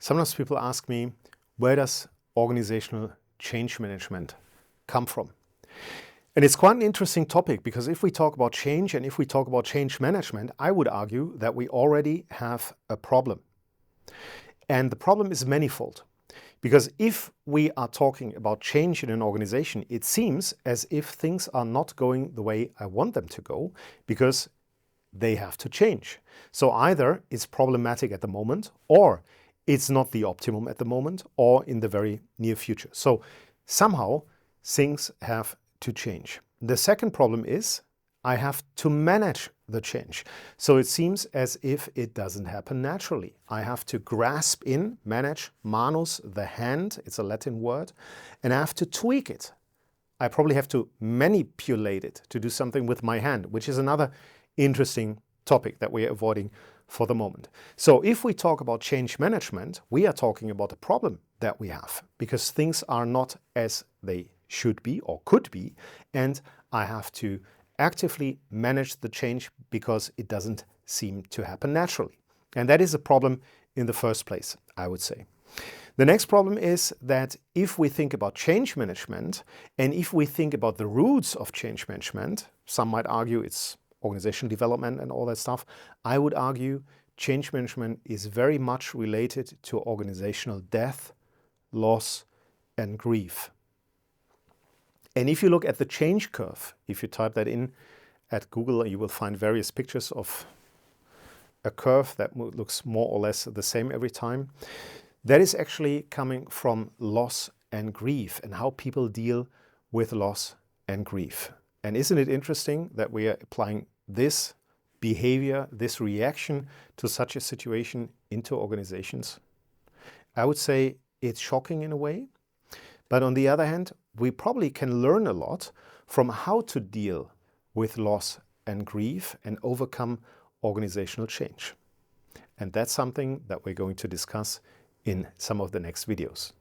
Sometimes people ask me, where does organizational change management come from? And it's quite an interesting topic, because if we talk about change and if we talk about change management, I would argue that we already have a problem. And the problem is manifold. Because if we are talking about change in an organization, it seems as if things are not going the way I want them to go, because they have to change. So either it's problematic at the moment, or it's not the optimum at the moment, or in the very near future. So somehow things have to change. The second problem is I have to manage the change. So it seems as if it doesn't happen naturally. I have to grasp in, manage, manus, the hand, it's a Latin word, and I have to tweak it. I probably have to manipulate it, to do something with my hand, which is another interesting topic that we are avoiding for the moment. So if we talk about change management, we are talking about a problem that we have, because things are not as they should be or could be, and I have to actively manage the change because it doesn't seem to happen naturally. And that is a problem in the first place, I would say. The next problem is that if we think about change management, and if we think about the roots of change management, some might argue it's organizational development and all that stuff. I would argue change management is very much related to organizational death, loss, and grief. And if you look at the change curve, if you type that in at Google, you will find various pictures of a curve that looks more or less the same every time. That is actually coming from loss and grief, and how people deal with loss and grief. And isn't it interesting that we are applying this behavior, this reaction to such a situation into organizations? I would say it's shocking in a way, but on the other hand, we probably can learn a lot from how to deal with loss and grief and overcome organizational change. And that's something that we're going to discuss in some of the next videos.